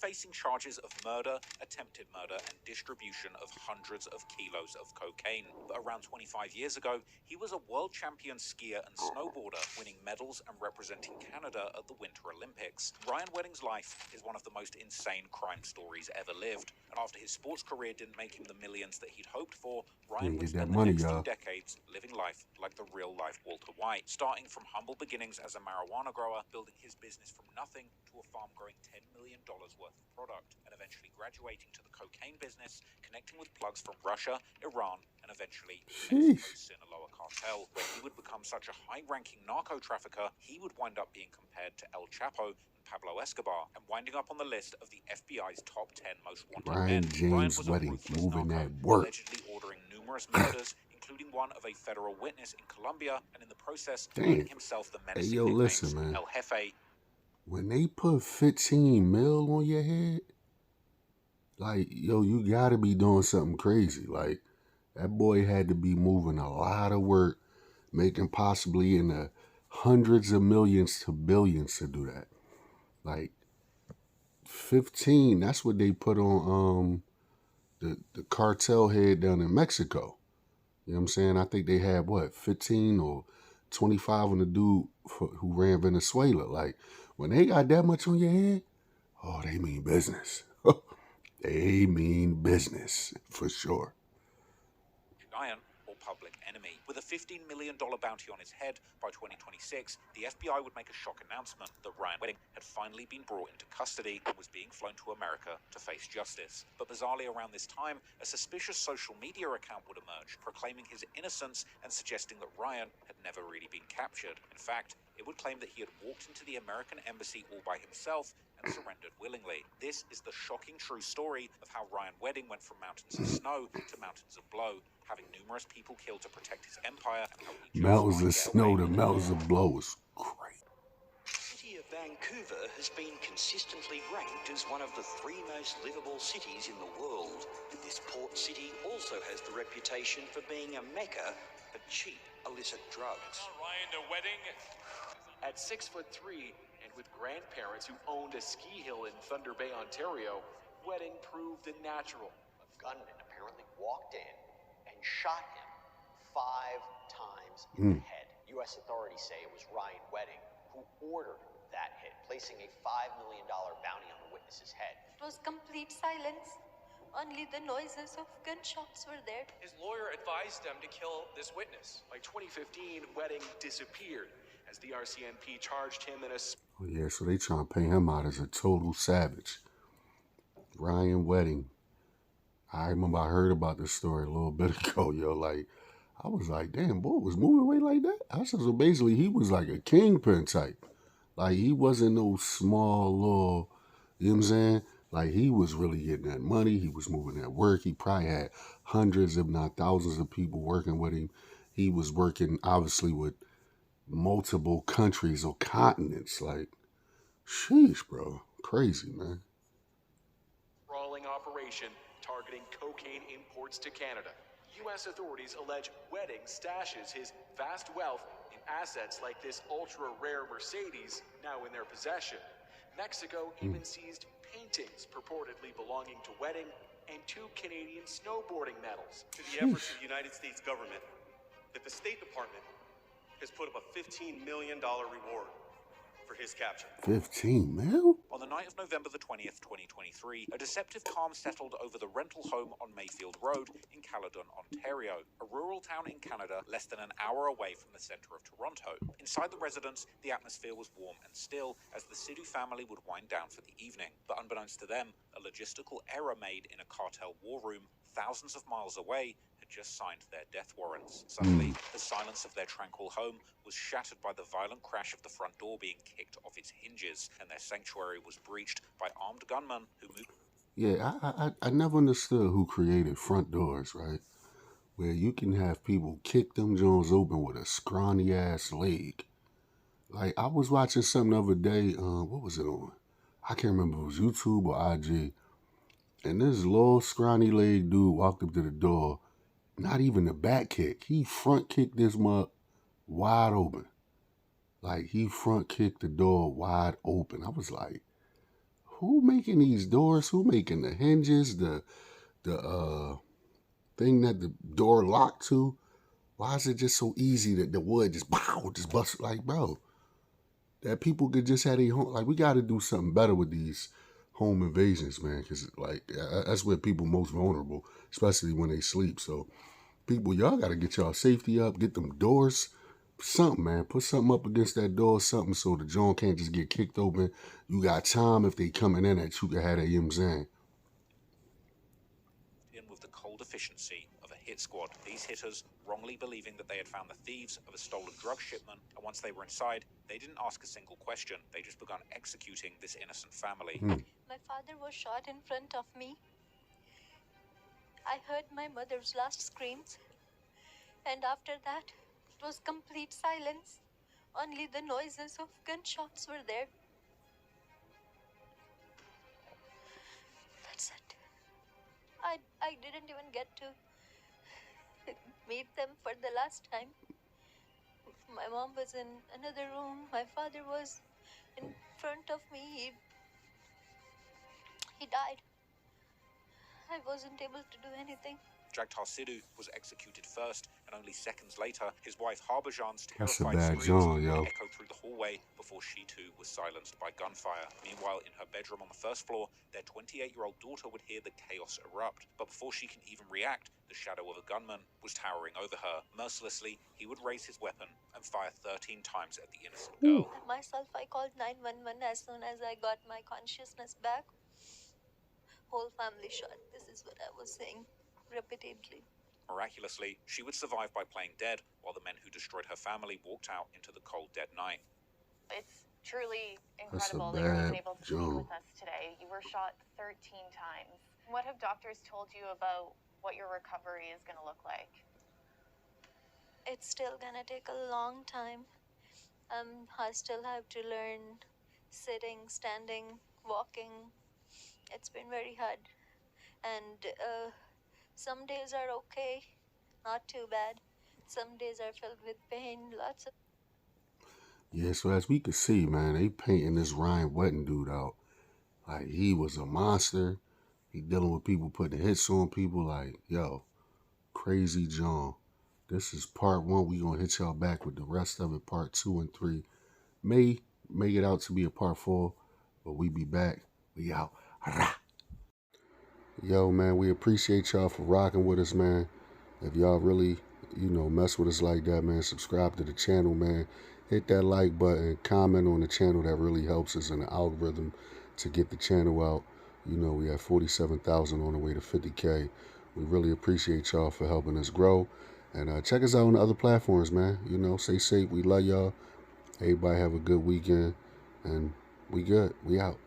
facing charges of murder, attempted murder, and distribution of hundreds of kilos of cocaine. But around 25 years ago, he was a world champion skier and snowboarder, winning medals and representing Canada at the Winter Olympics. Ryan Wedding's life is one of the most insane crime stories ever lived. And after his sports career didn't make him the millions that he'd hoped for, Ryan would spend the next 2 decades living life like the real-life Walter White, starting from humble beginnings as a marijuana grower, building his business from nothing to a farm growing $10 million worth of product, and eventually graduating to the cocaine business, connecting with plugs from Russia, Iran, and eventually Mexico's Sinaloa cartel. When he would become such a high-ranking narco trafficker, he would wind up being compared to El Chapo and Pablo Escobar, and winding up on the list of the FBI's top 10 most wanted men. Ryan was a ruthless narco, allegedly ordering numerous murders, including one of a federal witness in Colombia, and in the process, giving himself the menacing nicknames El Jefe. When they put 15 mil on your head, like, yo, you gotta be doing something crazy. Like, that boy had to be moving a lot of work, making possibly in the hundreds of millions to billions to do that. Like, 15, that's what they put on the cartel head down in Mexico. You know what I'm saying? I think they had, 15 or 25 on the dude who ran Venezuela. Like, when they got that much on your head, oh, they mean business. They mean business, for sure. Giant or public enemy. With a $15 million bounty on his head, by 2026, the FBI would make a shock announcement that Ryan Wedding had finally been brought into custody and was being flown to America to face justice. But bizarrely around this time, a suspicious social media account would emerge, proclaiming his innocence and suggesting that Ryan had never really been captured. In fact, it would claim that he had walked into the American embassy all by himself and surrendered willingly. This is the shocking true story of how Ryan Wedding went from mountains of snow to mountains of blow, having numerous people killed to protect his empire, and how he mountains of snow to mountains of blow is great. The city of Vancouver has been consistently ranked as one of the 3 most livable cities in the world. This port city also has the reputation for being a mecca for cheap illicit drugs. Ryan Wedding, at 6'3" and with grandparents who owned a ski hill in Thunder Bay, Ontario, Wedding proved a natural. A gunman apparently walked in and shot him 5 times in the head. U.S. authorities say it was Ryan Wedding who ordered that hit, placing a $5 million bounty on the witness's head. It was complete silence. Only the noises of gunshots were there. His lawyer advised them to kill this witness. By 2015, Wedding disappeared as the RCMP charged him in a... Oh yeah, so they trying to paint him out as a total savage. Ryan Wedding. I remember I heard about this story a little bit ago, yo. Like, I was like, damn, boy, was moving away like that? I said, so basically he was like a Kingpin type. Like, he wasn't no small little, you know what I'm saying? Like, he was really getting that money. He was moving that work. He probably had hundreds, if not thousands of people working with him. He was working, obviously, with multiple countries or continents. Like, sheesh, bro. Crazy, man. Sprawling operation targeting cocaine imports to Canada. U.S. authorities allege Wedding stashes his vast wealth in assets like this ultra-rare Mercedes now in their possession. Mexico even seized paintings purportedly belonging to Wedding and 2 Canadian snowboarding medals. To the efforts of the United States government, that the State Department has put up a $15 million reward for his capture. 15 mil? On the night of November the 20th, 2023, a deceptive calm settled over the rental home on Mayfield Road in Caledon, Ontario, a rural town in Canada less than an hour away from the centre of Toronto. Inside the residence, the atmosphere was warm and still as the Sidhu family would wind down for the evening. But unbeknownst to them, a logistical error made in a cartel war room thousands of miles away just signed their death warrants. Suddenly, the silence of their tranquil home was shattered by the violent crash of the front door being kicked off its hinges, and their sanctuary was breached by armed gunmen who moved... Yeah, I never understood who created front doors, right? Where you can have people kick them joints open with a scrawny-ass leg. Like, I was watching something the other day, what was it on? I can't remember if it was YouTube or IG. And this little scrawny leg dude walked up to the door. Not even a back kick. He front kicked this mug wide open. Like, he front kicked the door wide open. I was like, who making these doors? Who making the hinges? The thing that the door locked to? Why is it just so easy that the wood just bust? Like, bro, that people could just have their home. Like, we got to do something better with these home invasions, man, because like that's where people most vulnerable, especially when they sleep. So people, y'all got to get y'all safety up, get them doors, something, man. Put something up against that door, something, so the joint can't just get kicked open. You got time if they coming in that you can have that, you know what I'm saying? In with the cold efficiency of a hit squad, these hitters wrongly believing that they had found the thieves of a stolen drug shipment, and once they were inside, they didn't ask a single question. They just began executing this innocent family. My father was shot in front of me. I heard my mother's last screams, and after that, it was complete silence. Only the noises of gunshots were there. That's it. I didn't even get to meet them for the last time. My mom was in another room. My father was in front of me. He died. I wasn't able to do anything. Jagtar Sidhu was executed first, and only seconds later, his wife Harbajan's That's a terrified bad screams John, yo. echoed through the hallway before she too was silenced by gunfire. Meanwhile, in her bedroom on the first floor, their 28-year-old daughter would hear the chaos erupt. But before she can even react, the shadow of a gunman was towering over her. Mercilessly, he would raise his weapon and fire 13 times at the innocent girl. Myself, I called 911 as soon as I got my consciousness back. Whole family shot. This is what I was saying repeatedly. Miraculously, she would survive by playing dead, while the men who destroyed her family walked out into the cold, dead night. It's truly That's a incredible that you're even bad able to speak job. with us today. You were shot 13 times. What have doctors told you about what your recovery is going to look like? It's still gonna take a long time. I still have to learn sitting, standing, walking. It's been very hard. And some days are okay, not too bad. Some days are filled with pain, lots of. Yeah, so as we can see, man, they painting this Ryan Wetton dude out like he was a monster. He dealing with people putting hits on people. Like, yo, crazy John. This is part 1. We gonna hit y'all back with the rest of it, part 2 and 3. May make it out to be a part 4, but we be back. We out. Yo, man, we appreciate y'all for rocking with us, man. If y'all really, mess with us like that, man, subscribe to the channel, man. Hit that like button, comment on the channel. That really helps us in the algorithm to get the channel out. We have 47,000 on the way to 50K. We really appreciate y'all for helping us grow. And check us out on the other platforms, man. Stay safe. We love y'all. Everybody have a good weekend. And we good. We out.